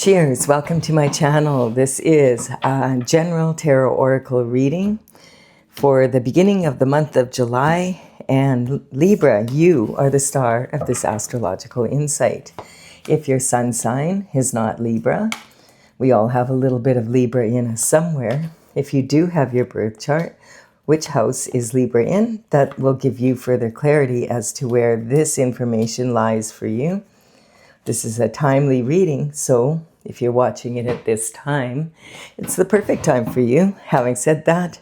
Cheers, welcome to my channel. This is a general tarot oracle reading for the beginning of the month of July. And Libra, you are the star of this astrological insight. If your sun sign is not Libra, we all have a little bit of Libra in us somewhere. If you do have your birth chart, which house is Libra in? That will give you further clarity as to where this information lies for you. This is a timely reading, so if you're watching it at this time, it's the perfect time for you. Having said that,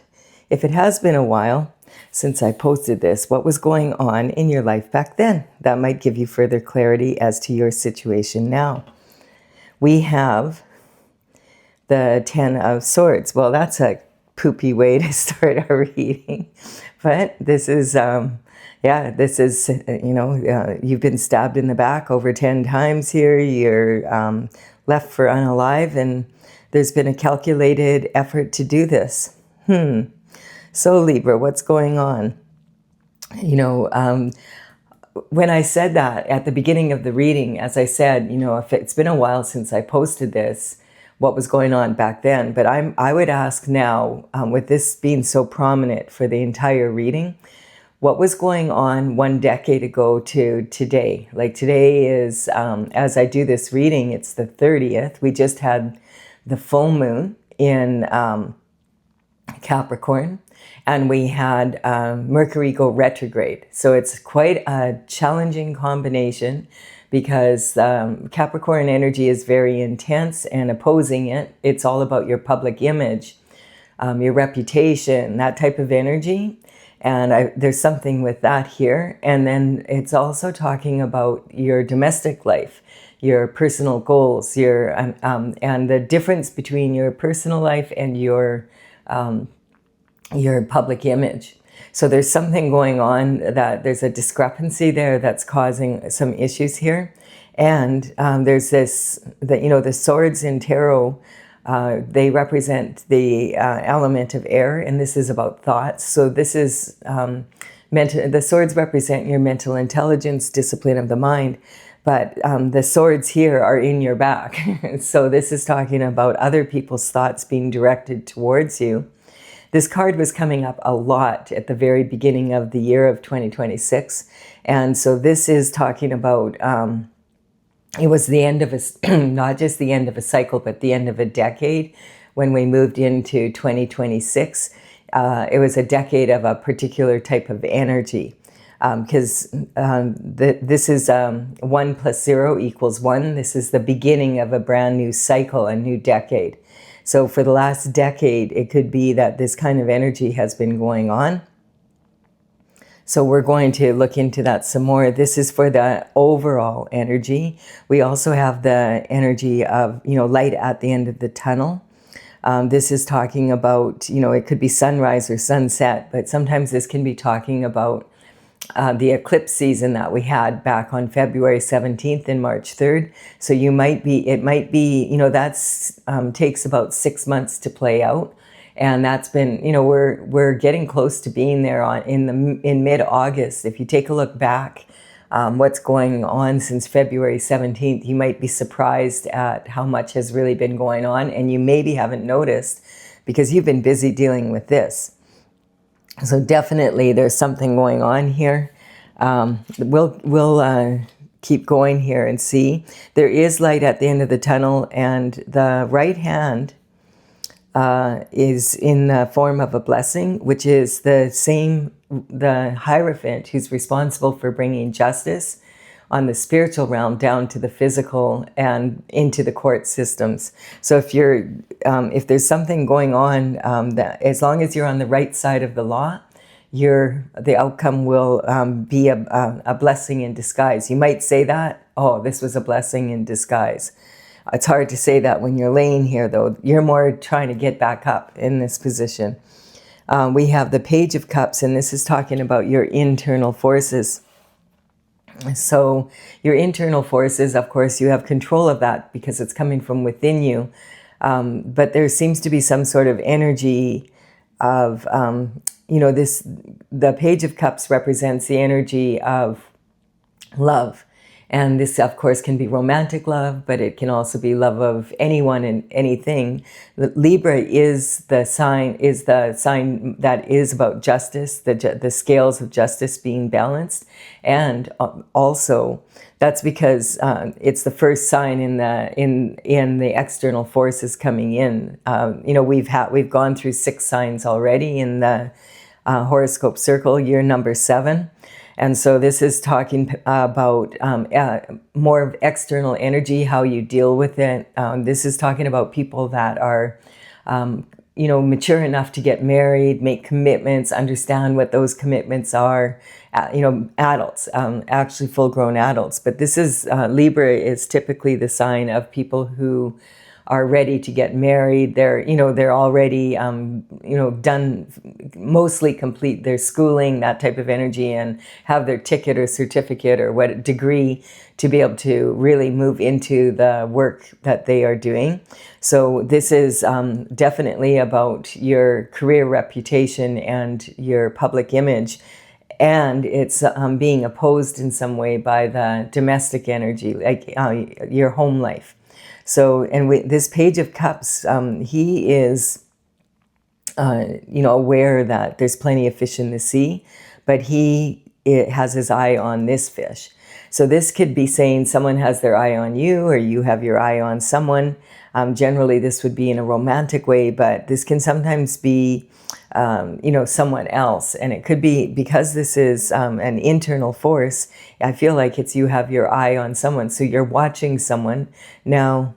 if it has been a while since I posted this, what was going on in your life back then? That might give you further clarity as to your situation now. We have the Ten of Swords. Well, that's a poopy way to start our reading, but this is... this is, you've been stabbed in the back over 10 times here. You're left for unalive, and there's been a calculated effort to do this. So Libra, what's going on? When I said that at the beginning of the reading, as I said, if it's been a while since I posted this, what was going on back then? But I would ask now, with this being so prominent for the entire reading, what was going on 1 decade ago to today? Like today is, as I do this reading, it's the 30th. We just had the full moon in Capricorn, and we had Mercury go retrograde. So it's quite a challenging combination because Capricorn energy is very intense, and opposing it, it's all about your public image, your reputation, that type of energy. And there's something with that here. And then it's also talking about your domestic life, your personal goals, your and the difference between your personal life and your public image. So there's something going on that there's a discrepancy there that's causing some issues here. And there's this, the swords in tarot, they represent the element of air, and this is about thoughts. So this is the swords represent your mental intelligence, discipline of the mind, but the swords here are in your back. So this is talking about other people's thoughts being directed towards you. This card was coming up a lot at the very beginning of the year of 2026, and so this is talking about it was the end of not just the end of a cycle, but the end of a decade when we moved into 2026. It was a decade of a particular type of energy because this is 1 plus 0 equals 1. This is the beginning of a brand new cycle, a new decade. So for the last decade, it could be that this kind of energy has been going on. So we're going to look into that some more. This is for the overall energy. We also have the energy of, light at the end of the tunnel. This is talking about, it could be sunrise or sunset, but sometimes this can be talking about the eclipse season that we had back on February 17th and March 3rd. So it might be, that's takes about 6 months to play out. And that's been, we're getting close to being there in mid-August. If you take a look back, what's going on since February 17th, you might be surprised at how much has really been going on, and you maybe haven't noticed because you've been busy dealing with this. So definitely there's something going on here. We'll keep going here and see. There is light at the end of the tunnel, and the right hand is in the form of a blessing, which is the Hierophant who's responsible for bringing justice on the spiritual realm down to the physical and into the court systems. So if there's something going on, that as long as you're on the right side of the law, the outcome will be a blessing in disguise. You might say that, oh, this was a blessing in disguise. It's hard to say that when you're laying here, though. You're more trying to get back up in this position. We have the Page of Cups, and this is talking about your internal forces. So your internal forces, of course, you have control of that because it's coming from within you. But there seems to be some sort of energy of, the Page of Cups represents the energy of love. And this, of course, can be romantic love, but it can also be love of anyone and anything. Libra is the sign that is about justice, the scales of justice being balanced. And also, that's because it's the first sign in the external forces coming in. We've gone through 6 signs already in the horoscope circle, year number 7. And so this is talking about more of external energy, how you deal with it. This is talking about people that are, mature enough to get married, make commitments, understand what those commitments are. Adults, actually full-grown adults. But this is, Libra is typically the sign of people who are ready to get married. They're already, done, mostly complete their schooling, that type of energy, and have their ticket or certificate or what degree to be able to really move into the work that they are doing. So this is definitely about your career reputation and your public image. And it's being opposed in some way by the domestic energy, like your home life. So, and with this Page of Cups, he is, aware that there's plenty of fish in the sea, but it has his eye on this fish. So this could be saying someone has their eye on you, or you have your eye on someone. Generally, this would be in a romantic way, but this can sometimes be, someone else. And it could be, because this is an internal force, I feel like it's you have your eye on someone. So you're watching someone. Now,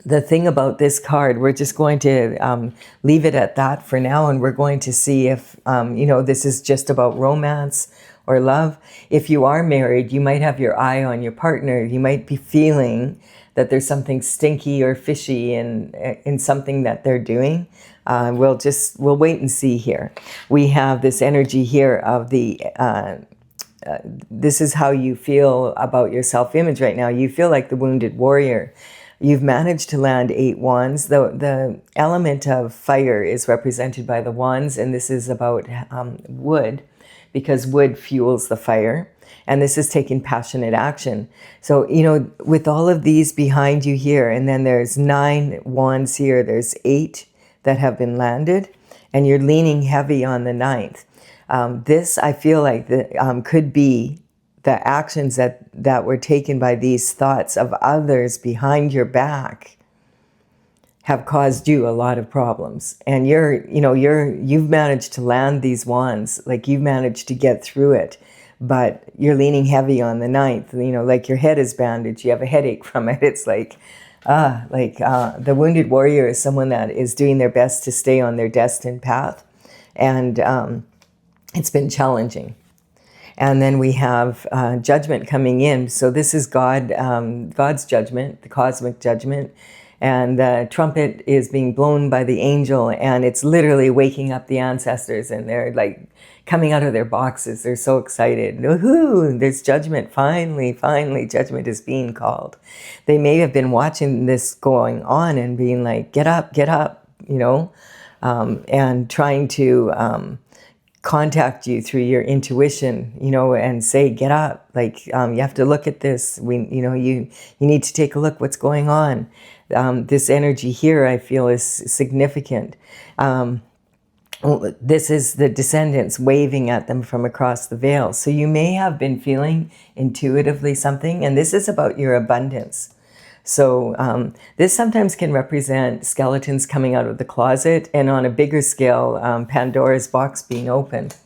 the thing about this card, we're just going to leave it at that for now, and we're going to see if, this is just about romance or love. If you are married, you might have your eye on your partner. You might be feeling that there's something stinky or fishy in something that they're doing. We'll wait and see here. We have this energy here of the, this is how you feel about your self-image right now. You feel like the wounded warrior. You've managed to land 8 wands. The element of fire is represented by the wands, and this is about wood, because wood fuels the fire. And this is taking passionate action. So, with all of these behind you here, and then there's 9 wands here, there's 8 that have been landed, and you're leaning heavy on the 9th. This, I feel like, could be the actions that were taken by these thoughts of others behind your back have caused you a lot of problems. And you've managed to land these wands, like you've managed to get through it, but you're leaning heavy on the 9th, like your head is bandaged, you have a headache from it. It's like, the wounded warrior is someone that is doing their best to stay on their destined path. And it's been challenging. And then we have judgment coming in. So this is God's judgment, the cosmic judgment. And the trumpet is being blown by the angel, and it's literally waking up the ancestors, and they're like coming out of their boxes. They're so excited. Woohoo! There's judgment. Finally, judgment is being called. They may have been watching this going on and being like, get up, and trying to contact you through your intuition, and say, get up, like, you have to look at this. You need to take a look what's going on. This energy here, I feel, is significant. This is the descendants waving at them from across the veil. So you may have been feeling intuitively something, and this is about your abundance. So this sometimes can represent skeletons coming out of the closet, and on a bigger scale, Pandora's box being opened.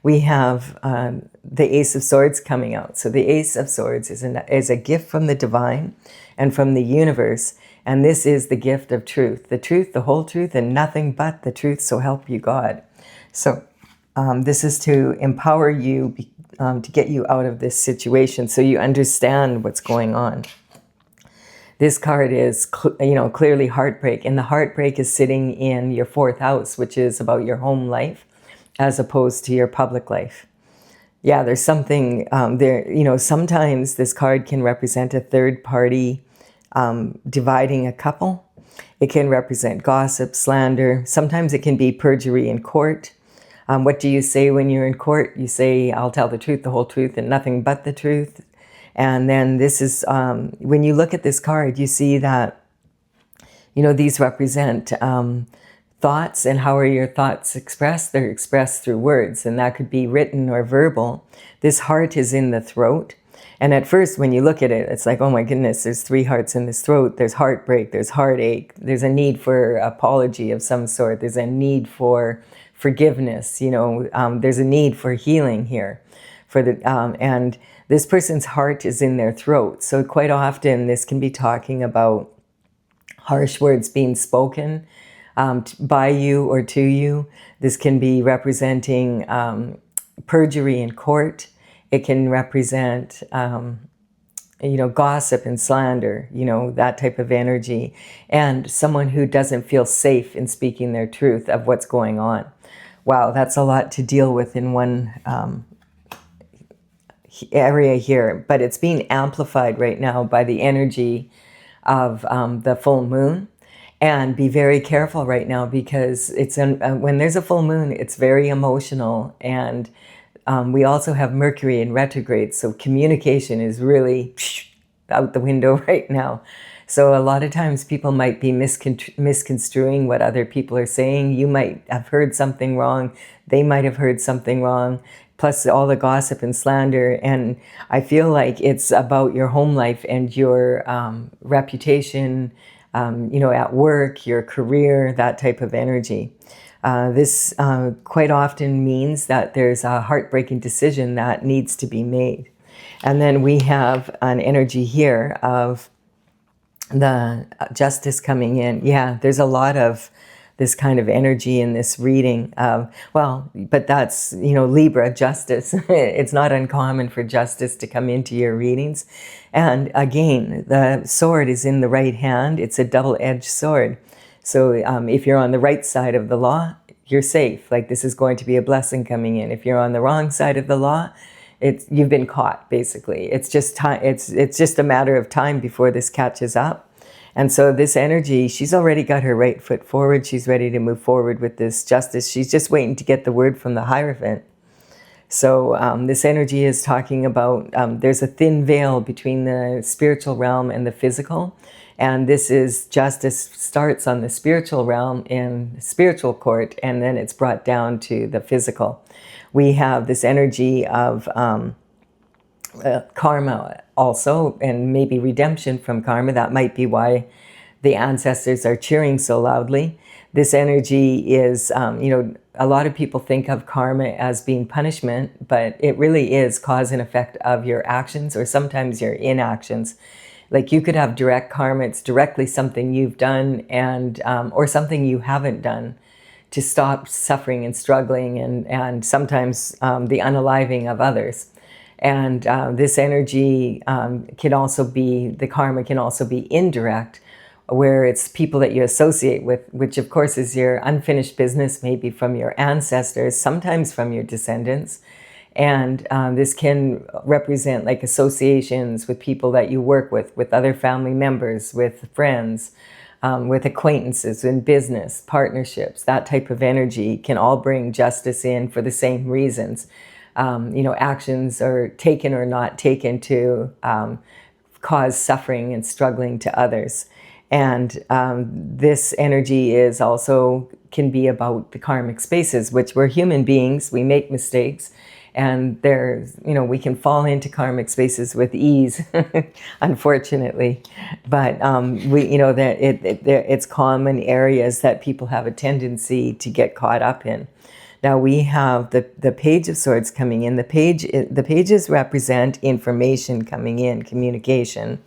We have the Ace of Swords coming out. So the Ace of Swords is a gift from the divine and from the universe, and this is the gift of truth, the whole truth, and nothing but the truth, so help you God. So this is to empower you, to get you out of this situation so you understand what's going on. This card is, clearly heartbreak, and the heartbreak is sitting in your 4th house, which is about your home life, as opposed to your public life. Yeah, there's something there, sometimes this card can represent a third party dividing a couple. It can represent gossip, slander. Sometimes it can be perjury in court. What do you say when you're in court? You say, I'll tell the truth, the whole truth, and nothing but the truth. And then this is, when you look at this card, you see that, you know, these represent thoughts, and how are your thoughts expressed? They're expressed through words, and that could be written or verbal. This heart is in the throat. And at first, when you look at it, it's like, oh my goodness, there's 3 hearts in this throat. There's heartbreak, there's heartache, there's a need for apology of some sort. There's a need for forgiveness, you know, there's a need for healing here. And this person's heart is in their throat. So quite often, this can be talking about harsh words being spoken by you or to you. This can be representing perjury in court. It can represent, you know, gossip and slander, you know, that type of energy. And someone who doesn't feel safe in speaking their truth of what's going on. Wow, that's a lot to deal with in one area here. But it's being amplified right now by the energy of the full moon. And be very careful right now, because it's when there's a full moon, it's very emotional. And we also have Mercury in retrograde, so communication is really out the window right now. So a lot of times people might be misconstruing what other people are saying. You might have heard something wrong. They might have heard something wrong. Plus all the gossip and slander. And I feel like it's about your home life and your reputation, you know, at work, your career, that type of energy. This quite often means that there's a heartbreaking decision that needs to be made. And then we have an energy here of the justice coming in. Yeah, there's a lot of this kind of energy in this reading. Well, but that's, you know, Libra, justice. It's not uncommon for justice to come into your readings. And again, the sword is in the right hand. It's a double-edged sword. So if you're on the right side of the law, you're safe. Like, this is going to be a blessing coming in. If you're on the wrong side of the law, you've been caught, basically. It's just time. It's just a matter of time before this catches up. And so this energy, she's already got her right foot forward. She's ready to move forward with this justice. She's just waiting to get the word from the Hierophant. So this energy is talking about there's a thin veil between the spiritual realm and the physical. And this is justice starts on the spiritual realm in spiritual court, and then it's brought down to the physical. We have this energy of karma also, and maybe redemption from karma. That might be why the ancestors are cheering so loudly. This energy is, you know, a lot of people think of karma as being punishment, but it really is cause and effect of your actions, or sometimes your inactions. Like, you could have direct karma. It's directly something you've done, and or something you haven't done to stop suffering and struggling, and sometimes the unaliving of others. And this energy can also be, the karma can also be indirect, where it's people that you associate with, which of course is your unfinished business, maybe from your ancestors, sometimes from your descendants. And this can represent like associations with people that you work with other family members, with friends, with acquaintances in business, partnerships. That type of energy can all bring justice in for the same reasons. You know, actions are taken or not taken to cause suffering and struggling to others. And this energy is also can be about the karmic spaces, which we're human beings. We make mistakes. And there's, you know, we can fall into karmic spaces with ease, unfortunately. But we, you know, that it's common areas that people have a tendency to get caught up in. Now we have the Page of Swords coming in. The pages represent information coming in, communication.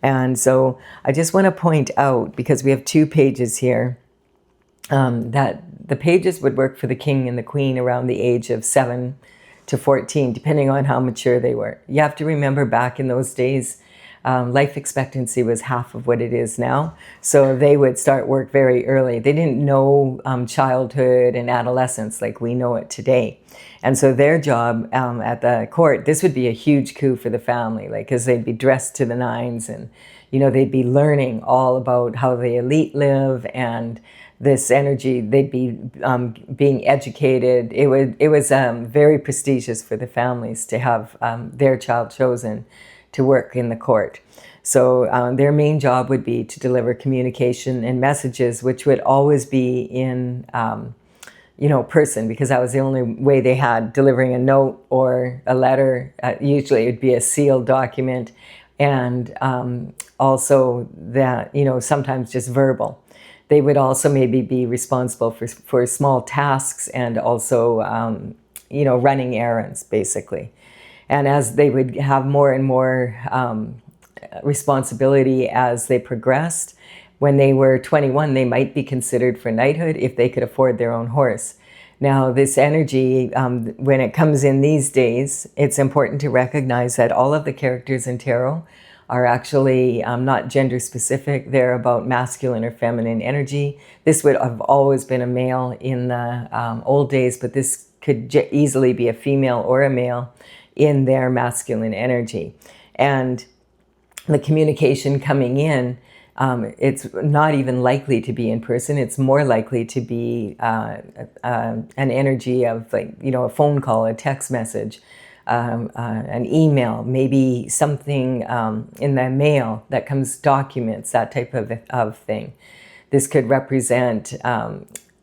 And so I just want to point out, because we have 2 pages here, that the pages would work for the king and the queen around the age of 7 to 14, depending on how mature they were. You have to remember, back in those days, life expectancy was half of what it is now. So they would start work very early. They didn't know childhood and adolescence like we know it today. And so their job at the court, this would be a huge coup for the family, like, because they'd be dressed to the nines, and, you know, they'd be learning all about how the elite live, and this energy, they'd be being educated. It was very prestigious for the families to have their child chosen to work in the court. So their main job would be to deliver communication and messages, which would always be in person, because that was the only way they had, delivering a note or a letter. Usually it would be a sealed document, and also that, sometimes just verbal. They would also maybe be responsible for small tasks, and also, running errands, basically. And as they would have more and more responsibility as they progressed, when they were 21, they might be considered for knighthood if they could afford their own horse. Now, this energy, when it comes in these days, it's important to recognize that all of the characters in tarot are actually not gender specific. They're about masculine or feminine energy. This would have always been a male in the old days, but this could easily be a female or a male in their masculine energy. And the communication coming in, it's not even likely to be in person. It's more likely to be an energy of, like, a phone call, a text message, an email, maybe something in the mail that comes, documents, that type of thing. This could represent,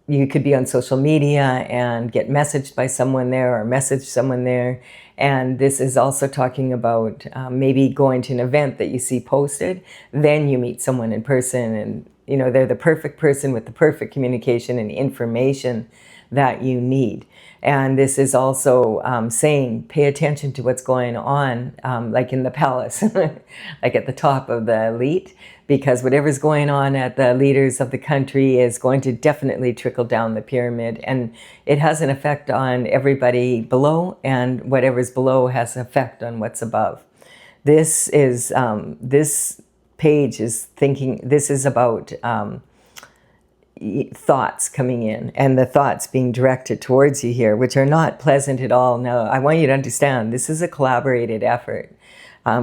you could be on social media and get messaged by someone there, or message someone there. And this is also talking about maybe going to an event that you see posted, then you meet someone in person, and they're the perfect person with the perfect communication and information that you need. And this is also saying, pay attention to what's going on, like in the palace, like at the top of the elite, because whatever's going on at the leaders of the country is going to definitely trickle down the pyramid, and it has an effect on everybody below, and whatever's below has an effect on what's above. This is, this page is thinking, this is about thoughts coming in, and the thoughts being directed towards you here, which are not pleasant at all. Now, I want you to understand, this is a collaborated effort.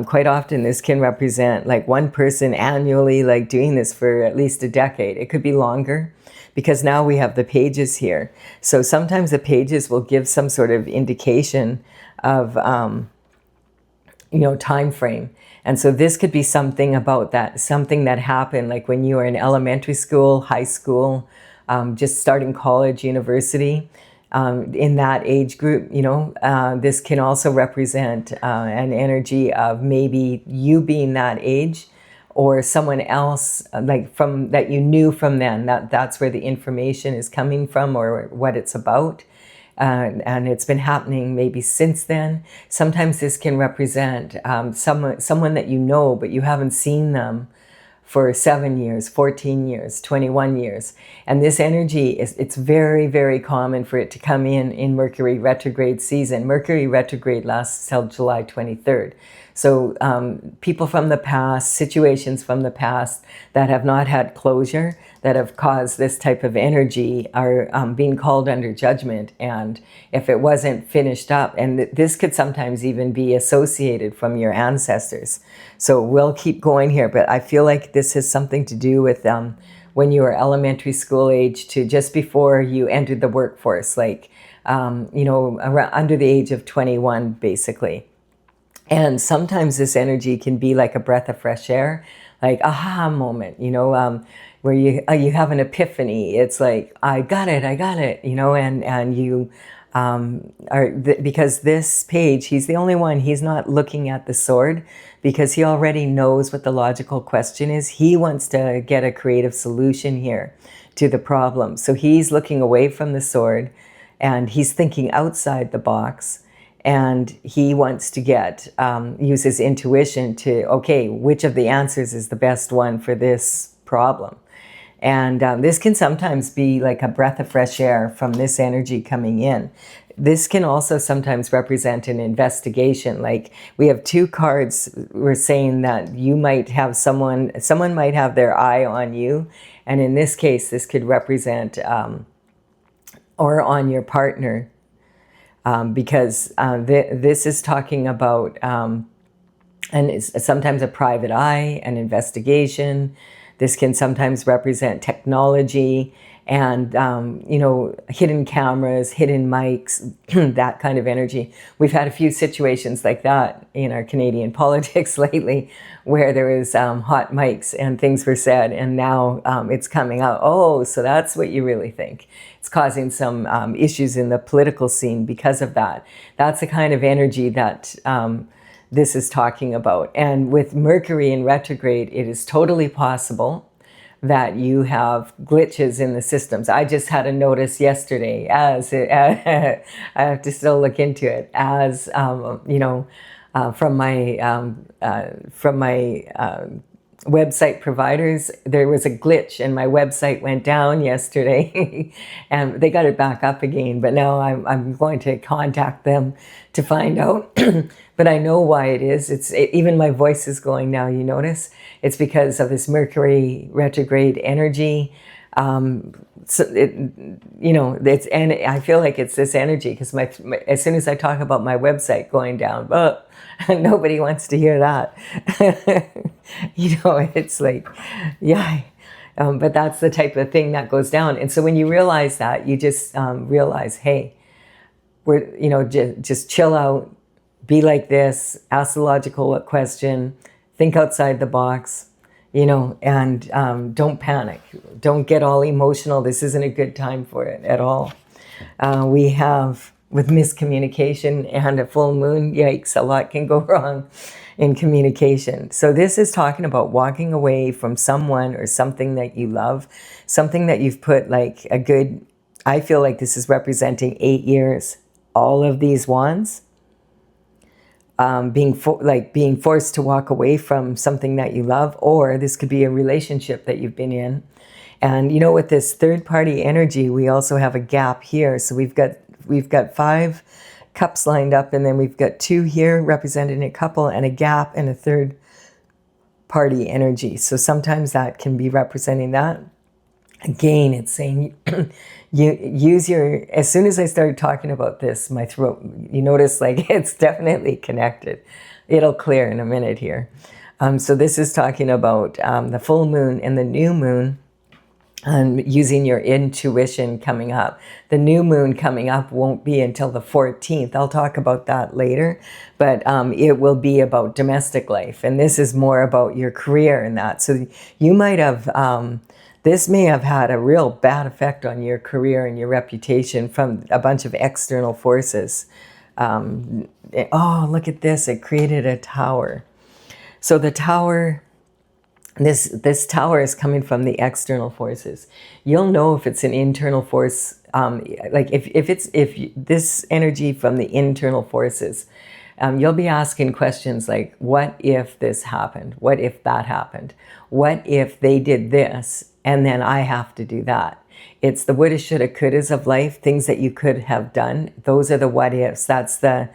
Quite often this can represent like one person annually, like doing this for at least a decade. It could be longer, because now we have the pages here. So sometimes the pages will give some sort of indication of, time frame. And so this could be something about that, something that happened like when you were in elementary school, high school, just starting college, university. In that age group, this can also represent an energy of maybe you being that age, or someone else, like from that you knew from then. That's where the information is coming from, or what it's about, and it's been happening maybe since then. Sometimes this can represent someone that you know, but you haven't seen them for 7 years, 14 years, 21 years. And this energy, it's very, very common for it to come in Mercury retrograde season. Mercury retrograde lasts till July 23rd. So people from the past, situations from the past that have not had closure, that have caused this type of energy, are being called under judgment. And if it wasn't finished up, and this could sometimes even be associated from your ancestors. So we'll keep going here, but I feel like this has something to do with when you were elementary school age to just before you entered the workforce, like, around, under the age of 21, basically. And sometimes this energy can be like a breath of fresh air, like aha moment, where you have an epiphany. It's like, I got it, and you because this page, he's the only one, he's not looking at the sword, because he already knows what the logical question is. He wants to get a creative solution here to the problem. So he's looking away from the sword, and he's thinking outside the box. And he wants to use his intuition to, okay, which of the answers is the best one for this problem? And this can sometimes be like a breath of fresh air from this energy coming in. This can also sometimes represent an investigation. Like, we have two cards, we're saying that you might have someone might have their eye on you. And in this case, this could represent, or on your partner. Because this is talking about, and it's sometimes a private eye, an investigation. This can sometimes represent technology and, you know, hidden cameras, hidden mics, that kind of energy. We've had a few situations like that in our Canadian politics lately, where there was hot mics and things were said, and now it's coming out, oh, so that's what you really think. It's causing some issues in the political scene because of that. That's the kind of energy that this is talking about. And with Mercury in retrograde, it is totally possible that you have glitches in the systems. I just had a notice yesterday, as I have to still look into it, as you know, from my website providers, there was a glitch and my website went down yesterday and they got it back up again. But now I'm going to contact them to find out. But I know why it is. Even my voice is going now, you notice. It's because of this Mercury retrograde energy. So you know, and I feel like it's this energy because as soon as I talk about my website going down, nobody wants to hear that. You know, it's like, yeah. But that's the type of thing that goes down. And so when you realize that, you just realize, hey, we're, you know, just chill out, be like this, ask the logical question, think outside the box, you know, and don't panic. Don't get all emotional. This isn't a good time for it at all. We have, with miscommunication and a full moon, yikes, a lot can go wrong in communication. So this is talking about walking away from someone or something that you love, something that you've put like a good, I feel like this is representing 8 years, all of these wands. Being forced to walk away from something that you love, or this could be a relationship that you've been in. And you know, with this third party energy, we also have a gap here. So we've got 5 cups lined up, and then we've got 2 here representing a couple, and a gap and a third party energy. So sometimes that can be representing that. Again, it's saying you use your, as soon as I started talking about this, my throat, you notice like it's definitely connected. It'll clear in a minute here. So this is talking about the full moon and the new moon, and using your intuition coming up. The new moon coming up won't be until the 14th. I'll talk about that later, but it will be about domestic life. And this is more about your career and that. So you might have, this may have had a real bad effect on your career and your reputation from a bunch of external forces. Oh, look at this. It created a tower. So the tower, this tower is coming from the external forces. You'll know if it's an internal force, like if this energy from the internal forces, you'll be asking questions like, what if this happened? What if that happened? What if they did this and then I have to do that? It's the woulda, shoulda, couldas of life, things that you could have done. Those are the what ifs. That's the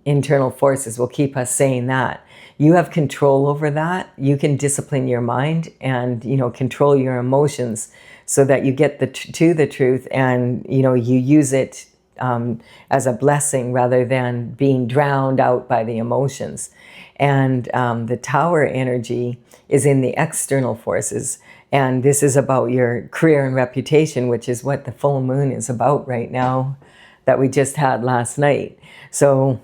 internal forces will keep us saying that. You have control over that. You can discipline your mind and, you know, control your emotions so that you get to the truth, and, you know, you use it as a blessing rather than being drowned out by the emotions. And the tower energy is in the external forces. And this is about your career and reputation, which is what the full moon is about right now that we just had last night. So,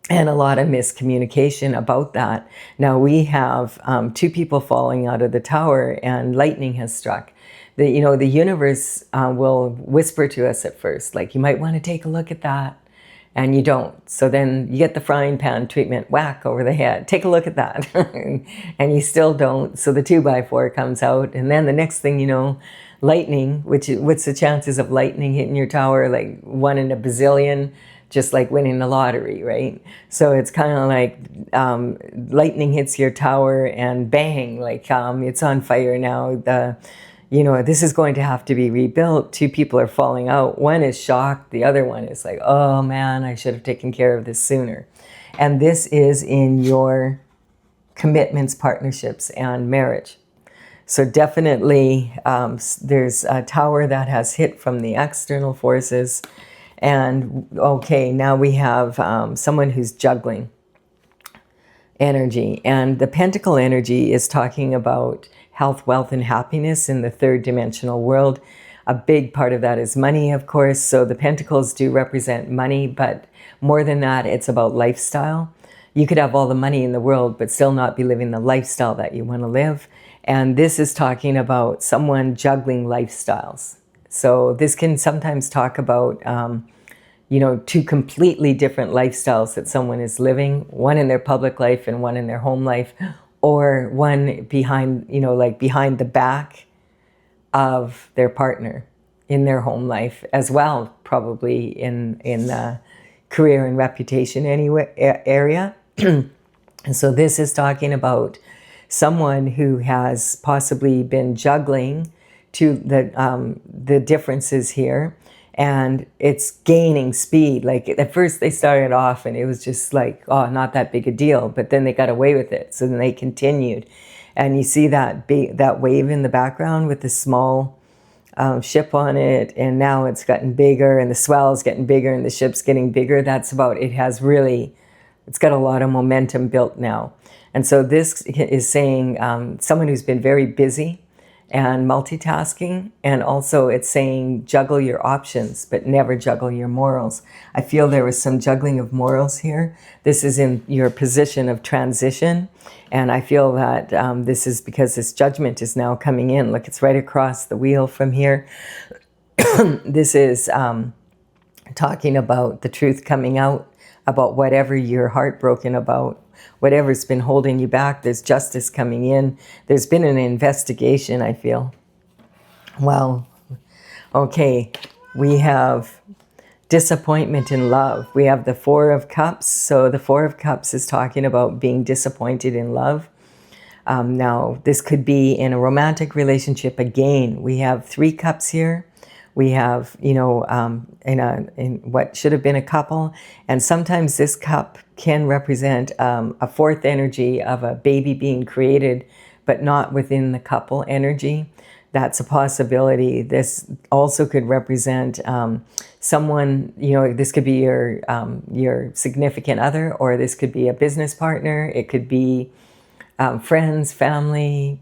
and a lot of miscommunication about that. Now we have 2 people falling out of the tower and lightning has struck. You know, the universe will whisper to us at first, like, you might want to take a look at that. And you don't. So then you get the frying pan treatment, whack over the head. Take a look at that. And you still don't. So the 2x4 comes out. And then the next thing you know, lightning, what's the chances of lightning hitting your tower? Like 1 in a bazillion, just like winning the lottery, right? So it's kind of like lightning hits your tower and bang, like it's on fire now. You know, this is going to have to be rebuilt. 2 people are falling out. 1 is shocked. The other one is like, oh man, I should have taken care of this sooner. And this is in your commitments, partnerships, and marriage. So definitely there's a tower that has hit from the external forces. And okay, now we have someone who's juggling energy. And the pentacle energy is talking about health, wealth, and happiness in the third dimensional world. A big part of that is money, of course. So the pentacles do represent money, but more than that, it's about lifestyle. You could have all the money in the world, but still not be living the lifestyle that you want to live. And this is talking about someone juggling lifestyles. So this can sometimes talk about, two completely different lifestyles that someone is living, one in their public life and one in their home life, or one behind, behind the back of their partner in their home life as well, probably in the career and reputation area. And so this is talking about someone who has possibly been juggling to the differences here, and it's gaining speed. Like at first they started off and it was just like, oh, not that big a deal, but then they got away with it. So then they continued. And you see that wave in the background with the small ship on it, and now it's gotten bigger, and the swell is getting bigger, and the ship's getting bigger. That's about, it's got a lot of momentum built now. And so this is saying someone who's been very busy and multitasking, and also it's saying juggle your options, but never juggle your morals. I feel there was some juggling of morals here. This is in your position of transition, and I feel that this is because this judgment is now coming in. Look, it's right across the wheel from here. This is talking about the truth coming out, about whatever you're heartbroken about, whatever's been holding you back. There's justice coming in. There's been an investigation, I feel. Well, okay, we have disappointment in love. We have the Four of Cups. So the Four of Cups is talking about being disappointed in love. Now, this could be in a romantic relationship again. We have Three Cups here. We have, in what should have been a couple. And sometimes this cup can represent a fourth energy of a baby being created, but not within the couple energy. That's a possibility. This also could represent someone, this could be your significant other, or this could be a business partner. It could be friends, family,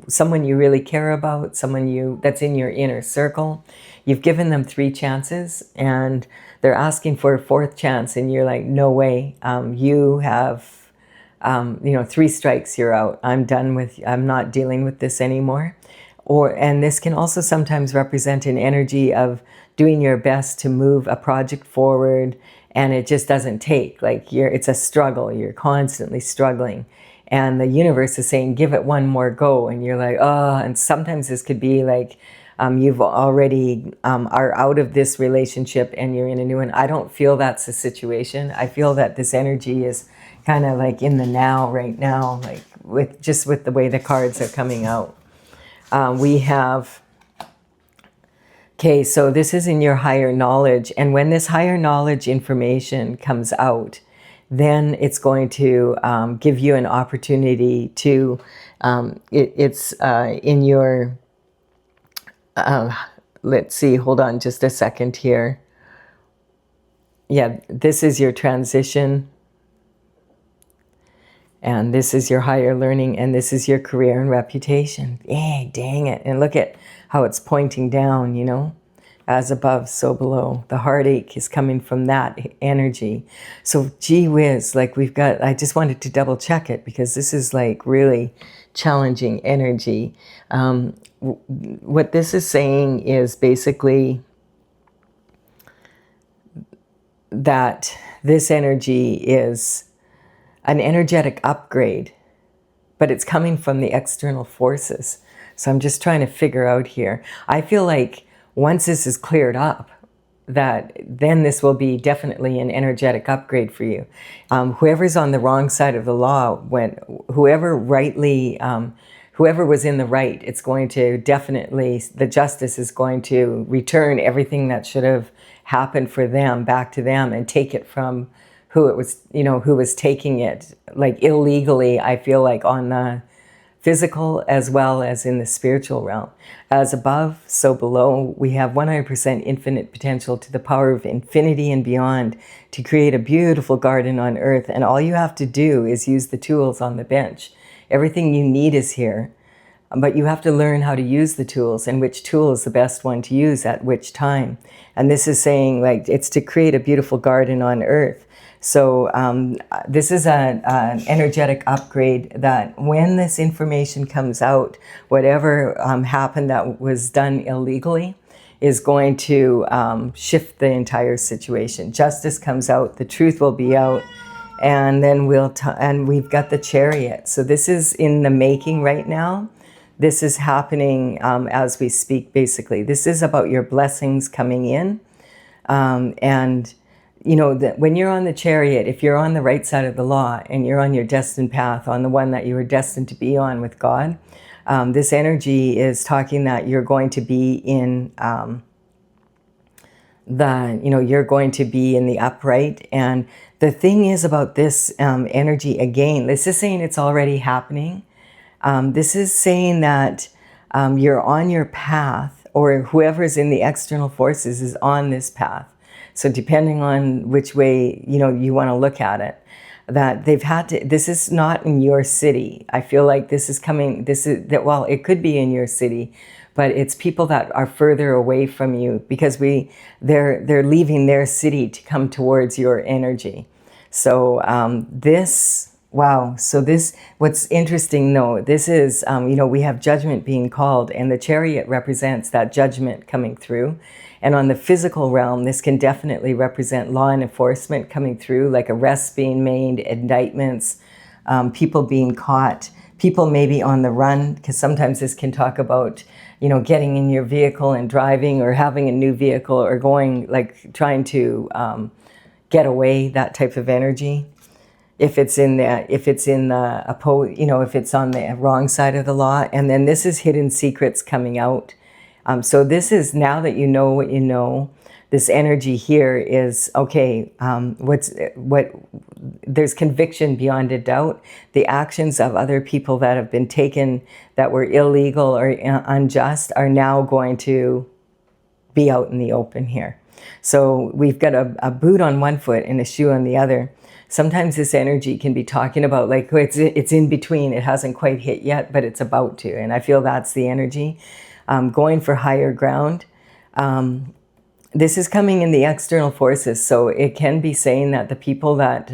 someone you really care about, that's in your inner circle. You've given them 3 chances and they're asking for a 4th chance, and you're like, no way. You have, 3 strikes, you're out. I'm not dealing with this anymore. And this can also sometimes represent an energy of doing your best to move a project forward, and it just doesn't take. It's a struggle. You're constantly struggling. And the universe is saying, give it one more go. And you're like, oh, and sometimes this could be like, you've already are out of this relationship and you're in a new one. I don't feel that's the situation. I feel that this energy is kind of like in the now, right now, like with the way the cards are coming out. We have, okay, so this is in your higher knowledge. And when this higher knowledge information comes out, then it's going to give you an opportunity to, it's in your, let's see, hold on just a second here. Yeah, this is your transition. And this is your higher learning, and this is your career and reputation. Hey, dang it. And look at how it's pointing down, as above, so below. The heartache is coming from that energy. So gee whiz, I just wanted to double check it because this is like really challenging energy. What this is saying is basically that this energy is an energetic upgrade, but it's coming from the external forces. So I'm just trying to figure out here. I feel like once this is cleared up, that then this will be definitely an energetic upgrade for you. Whoever's on the wrong side of the law, whoever was in the right, it's going to definitely, the justice is going to return everything that should have happened for them back to them and take it from who was taking it, like illegally, I feel like, on the physical as well as in the spiritual realm. As above, so below. We have 100% infinite potential to the power of infinity and beyond to create a beautiful garden on earth. And all you have to do is use the tools on the bench. Everything you need is here. but you have to learn how to use the tools and which tool is the best one to use at which time. And this is saying, like, it's to create a beautiful garden on earth. So this is an energetic upgrade that when this information comes out, whatever happened that was done illegally is going to shift the entire situation. Justice comes out, the truth will be out, and then and we've got the Chariot. So this is in the making right now. This is happening as we speak, basically. This is about your blessings coming in. And, you know, that when you're on the Chariot, if you're on the right side of the law and you're on your destined path, on the one that you were destined to be on with God, this energy is talking that you're going to be in you're going to be in the upright. And the thing is about this energy, again, this is saying it's already happening. This is saying that you're on your path, or whoever's in the external forces is on this path. So depending on which way, you know, you want to look at it, that they've had to, this is not in your city. I feel like this is coming, well, it could be in your city, but it's people that are further away from you because they're leaving their city to come towards your energy. So wow. So what's interesting though, this is, we have judgment being called, and the Chariot represents that judgment coming through. And on the physical realm, this can definitely represent law and enforcement coming through, like arrests being made, indictments, people being caught, people maybe on the run, because sometimes this can talk about, getting in your vehicle and driving, or having a new vehicle, or going, like, trying to get away, that type of energy. If it's on the wrong side of the law. And then this is hidden secrets coming out. So this is, now that you know what you know, this energy here is, okay, there's conviction beyond a doubt. The actions of other people that have been taken that were illegal or unjust are now going to be out in the open here. So we've got a boot on one foot and a shoe on the other. Sometimes this energy can be talking about, like, it's in between. It hasn't quite hit yet, but it's about to. And I feel that's the energy. Going for higher ground. This is coming in the external forces. So it can be saying that the people that,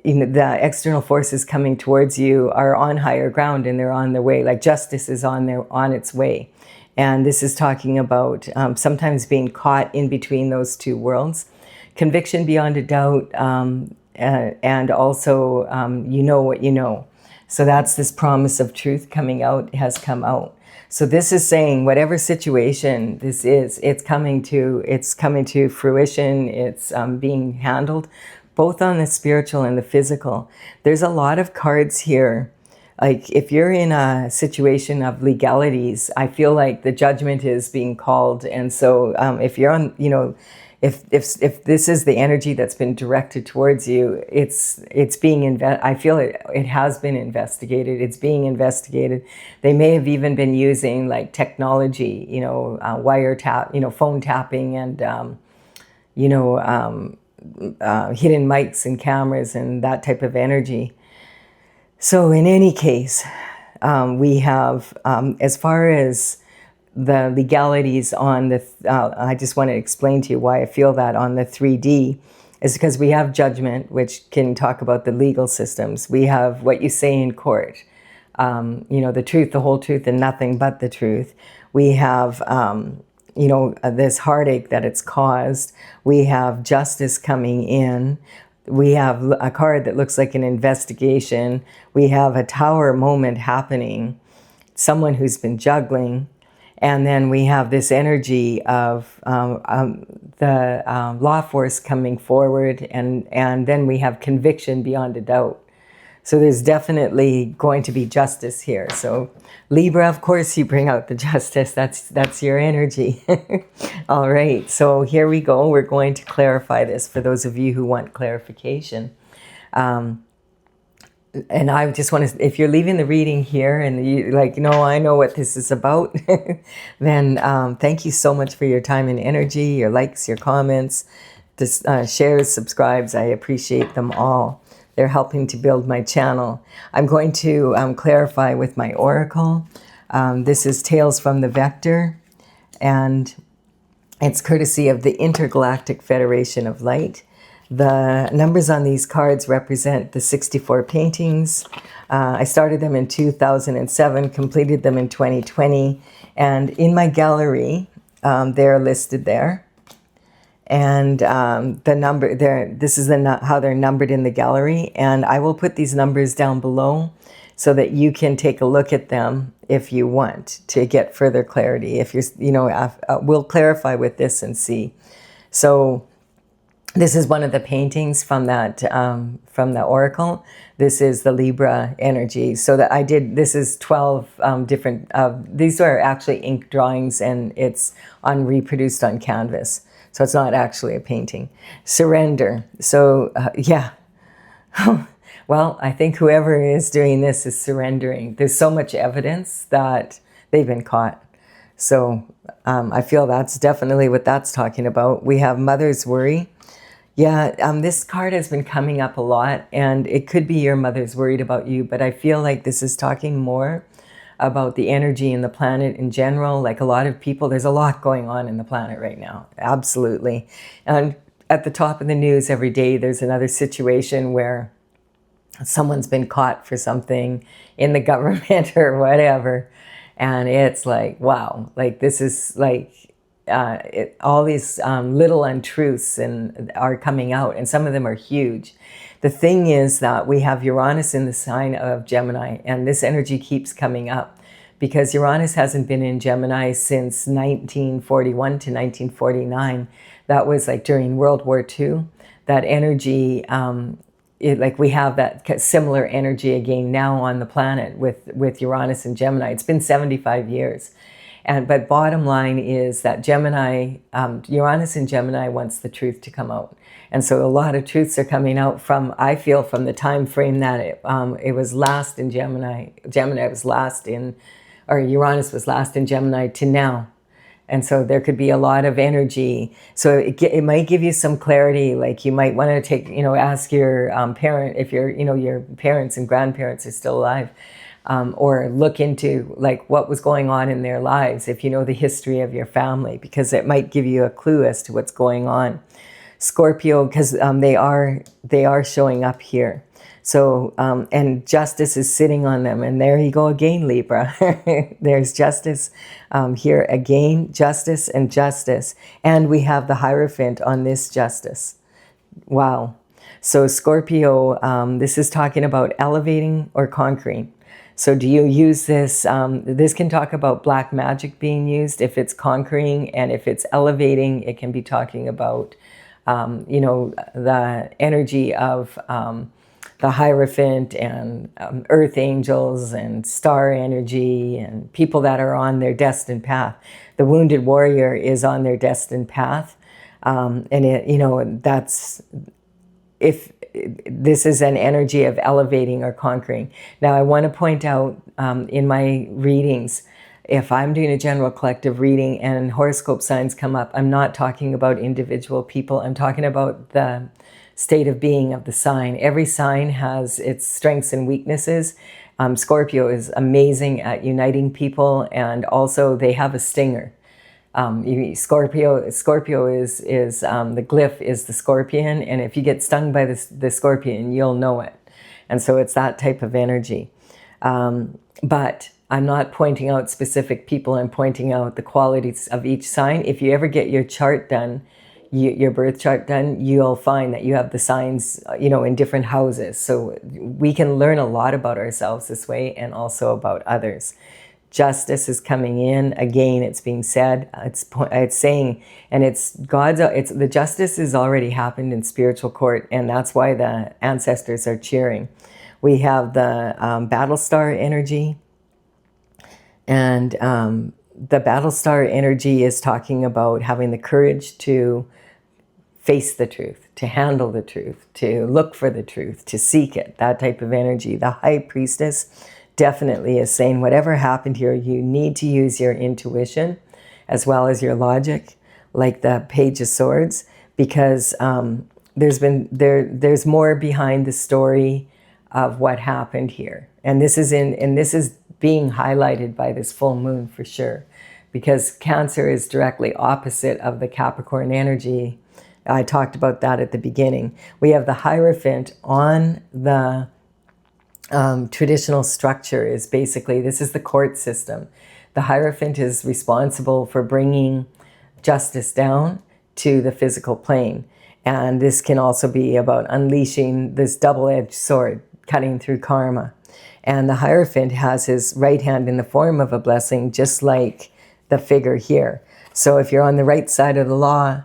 the external forces coming towards you are on higher ground and they're on their way. Like justice is on its way. And this is talking about sometimes being caught in between those two worlds. Conviction beyond a doubt, and also you know what you know. So that's this promise of truth coming out, has come out. So this is saying whatever situation this is, it's coming to fruition. It's being handled, both on the spiritual and the physical. There's a lot of cards here. Like if you're in a situation of legalities, I feel like the judgment is being called. And so if you're on, if this is the energy that's been directed towards you, it's being I feel it has been investigated. It's being investigated. They may have even been using like technology, wiretap, phone tapping, and hidden mics and cameras and that type of energy. So in any case, we have as far as the legalities on the, I just want to explain to you why I feel that on the 3D is because we have judgment, which can talk about the legal systems. We have what you say in court, the truth, the whole truth, and nothing but the truth. We have, this heartache that it's caused. We have justice coming in. We have a card that looks like an investigation. We have a tower moment happening, someone who's been juggling. And then we have this energy of the law force coming forward, and then we have conviction beyond a doubt. So there's definitely going to be justice here. So Libra, of course, you bring out the justice. That's your energy. All right, so here we go. We're going to clarify this for those of you who want clarification. And I just want to, if you're leaving the reading here and you like, no, I know what this is about, then thank you so much for your time and energy, your likes, your comments, shares, subscribes. I appreciate them all. They're helping to build my channel. I'm going to clarify with my oracle. This is Tales from the Vector, and it's courtesy of the Intergalactic Federation of Light. The numbers on these cards represent the 64 paintings. I started them in 2007, completed them in 2020, and in my gallery, they're listed there. And the number there, this is how they're numbered in the gallery, and I will put these numbers down below so that you can take a look at them if you want to get further clarity. If you're, we'll clarify with this and see. So this is one of the paintings from that from the oracle. This is the Libra energy. So that I did. This is 12 different. These are actually ink drawings, and it's reproduced on canvas. So it's not actually a painting. Surrender. So yeah. Well, I think whoever is doing this is surrendering. There's so much evidence that they've been caught. So I feel that's definitely what that's talking about. We have mother's worry. Yeah, this card has been coming up a lot, and it could be your mother's worried about you, but I feel like this is talking more about the energy in the planet in general. Like a lot of people, there's a lot going on in the planet right now. Absolutely. And at the top of the news every day, there's another situation where someone's been caught for something in the government or whatever. And it's like, wow, like this is like, all these little untruths are coming out, and some of them are huge. The thing is that we have Uranus in the sign of Gemini, and this energy keeps coming up because Uranus hasn't been in Gemini since 1941 to 1949. That was like during World War II. That energy, like we have that similar energy again now on the planet with Uranus and Gemini. It's been 75 years. But bottom line is that Gemini, Uranus in Gemini wants the truth to come out. And so a lot of truths are coming out from, I feel, from the time frame that it was last in Gemini. Gemini was last in, or Uranus was last in Gemini to now. And so there could be a lot of energy. So it might give you some clarity. Like you might want to take, ask your parent, if your parents and grandparents are still alive, or look into like what was going on in their lives if you know the history of your family, because it might give you a clue as to what's going on. Scorpio, because they are showing up here. So, and justice is sitting on them. And there you go again, Libra. There's justice here again, justice and justice. And we have the Hierophant on this justice. Wow. So Scorpio, this is talking about elevating or conquering. So do you use this? This can talk about black magic being used if it's conquering, and if it's elevating, it can be talking about, the energy of the Hierophant and earth angels and star energy and people that are on their destined path. The wounded warrior is on their destined path, and that's if this is an energy of elevating or conquering. Now, I want to point out in my readings, if I'm doing a general collective reading and horoscope signs come up, I'm not talking about individual people. I'm talking about the state of being of the sign. Every sign has its strengths and weaknesses. Scorpio is amazing at uniting people, and also they have a stinger. Scorpio is the glyph is the scorpion, and if you get stung by the scorpion, you'll know it. And so it's that type of energy. But I'm not pointing out specific people. I'm pointing out the qualities of each sign. If you ever get your chart done, your birth chart done, you'll find that you have the signs, in different houses. So we can learn a lot about ourselves this way, and also about others. Justice is coming in again. It's being said. It's saying, and the justice has already happened in spiritual court, and that's why the ancestors are cheering. We have the battle star energy, and the battle star energy is talking about having the courage to face the truth, to handle the truth, to look for the truth, to seek it. That type of energy. The High Priestess definitely is saying whatever happened here, you need to use your intuition as well as your logic, like the Page of Swords, because there's more behind the story of what happened here, and this is being highlighted by this full moon for sure, because Cancer is directly opposite of the Capricorn energy. I talked about that at the beginning. We have the Hierophant on the traditional structure. Is basically, this is the court system. The Hierophant is responsible for bringing justice down to the physical plane. And this can also be about unleashing this double-edged sword, cutting through karma. And the Hierophant has his right hand in the form of a blessing, just like the figure here. So if you're on the right side of the law,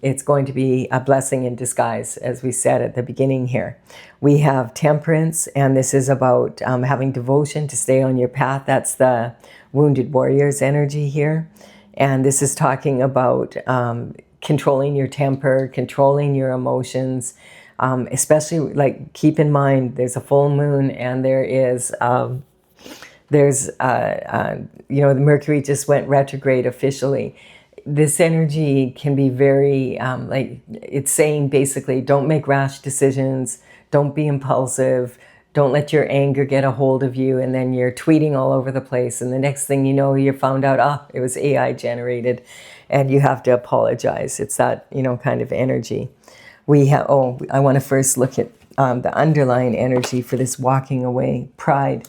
it's going to be a blessing in disguise, as we said at the beginning here. We have Temperance, and this is about having devotion to stay on your path. That's the Wounded Warrior's energy here. And this is talking about controlling your temper, controlling your emotions, especially, like, keep in mind there's a full moon, and the Mercury just went retrograde officially. This energy can be very, it's saying basically, don't make rash decisions, don't be impulsive, don't let your anger get a hold of you, and then you're tweeting all over the place, and the next thing you know, you found out, it was AI generated, and you have to apologize. It's that, kind of energy. We have, I want to first look at the underlying energy for this walking away, pride.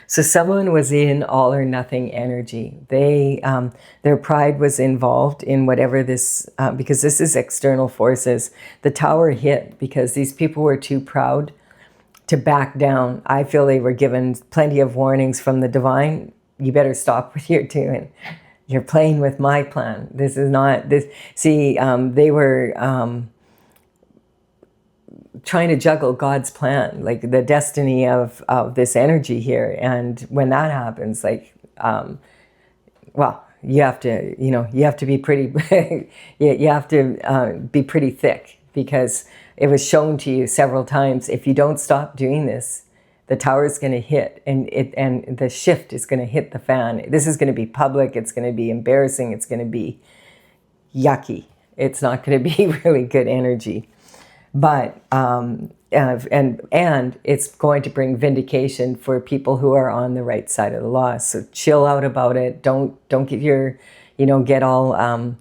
So someone was in all or nothing energy. Their pride was involved in whatever this, because this is external forces. The tower hit because these people were too proud to back down. I feel they were given plenty of warnings from the divine. You better stop what you're doing. You're playing with my plan. This is not this. See, they were trying to juggle God's plan, like the destiny of this energy here. And when that happens, you have to be pretty, you have to be pretty thick, because it was shown to you several times, if you don't stop doing this, the tower is going to hit, and the shift is going to hit the fan. This is going to be public. It's going to be embarrassing. It's going to be yucky. It's not going to be really good energy. But and it's going to bring vindication for people who are on the right side of the law. So chill out about it. Don't get your, get all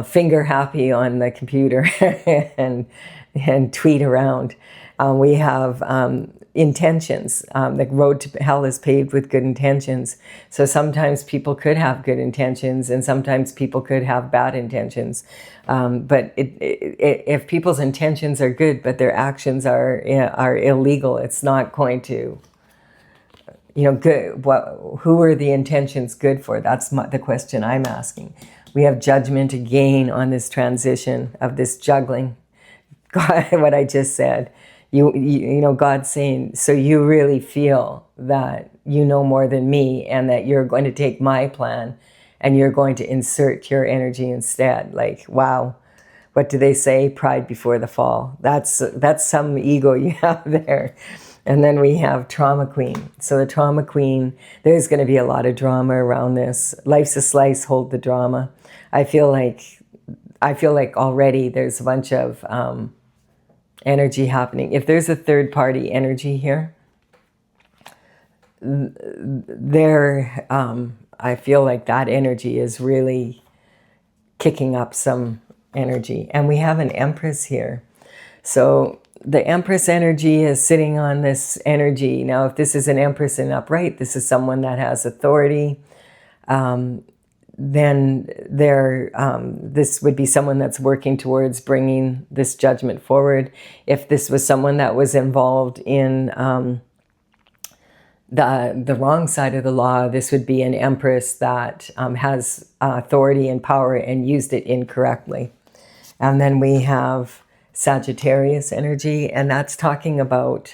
finger happy on the computer and tweet around. We have intentions. The road to hell is paved with good intentions. So sometimes people could have good intentions, and sometimes people could have bad intentions. But if people's intentions are good, but their actions are illegal, it's not going to, good. Who are the intentions good for? That's the question I'm asking. We have judgment again on this transition of this juggling. God, what I just said. God's saying, so you really feel that you know more than me, and that you're going to take my plan and you're going to insert your energy instead. Like, wow, what do they say? Pride before the fall. That's some ego you have there. And then we have Trauma Queen. So the Trauma Queen, there's going to be a lot of drama around this. Life's a slice, hold the drama. I feel like already there's a bunch of energy happening. If there's a third party energy here, I feel like that energy is really kicking up some energy. And we have an Empress here. So the Empress energy is sitting on this energy. Now, if this is an Empress in upright, this is someone that has authority. Then this would be someone that's working towards bringing this judgment forward. If this was someone that was involved in the wrong side of the law, this would be an Empress that has authority and power and used it incorrectly. And then we have Sagittarius energy, and that's talking about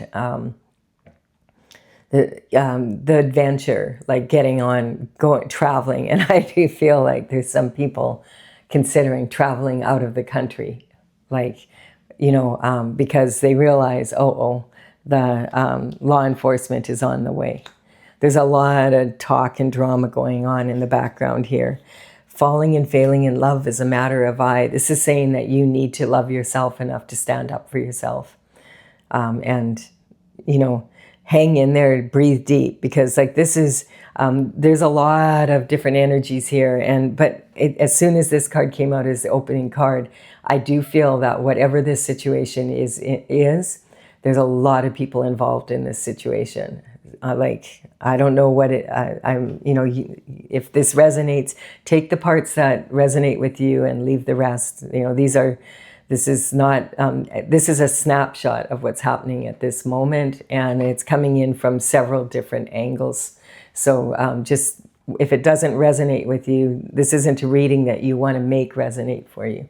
the adventure, like traveling. And I do feel like there's some people considering traveling out of the country, because they realize, the law enforcement is on the way. There's a lot of talk and drama going on in the background here. falling and failing in love is a matter of I. This is saying that you need to love yourself enough to stand up for yourself. And, you know, hang in there, breathe deep, because like this is, there's a lot of different energies here. But as soon as this card came out as the opening card, I do feel that whatever this situation is, there's a lot of people involved in this situation. I don't know what I'm, you know, if this resonates, take the parts that resonate with you and leave the rest. You know, this is not, this is a snapshot of what's happening at this moment, and it's coming in from several different angles. So just, if it doesn't resonate with you, this isn't a reading that you want to make resonate for you.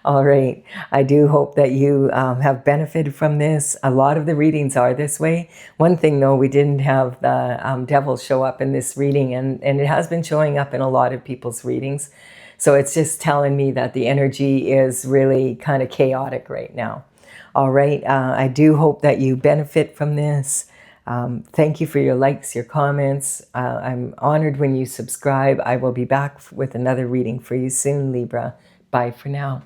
All right. I do hope that you have benefited from this. A lot of the readings are this way. One thing, though, we didn't have the devil show up in this reading, and it has been showing up in a lot of people's readings. So it's just telling me that the energy is really kind of chaotic right now. All right. I do hope that you benefit from this. Thank you for your likes, your comments. I'm honored when you subscribe. I will be back with another reading for you soon, Libra. Bye for now.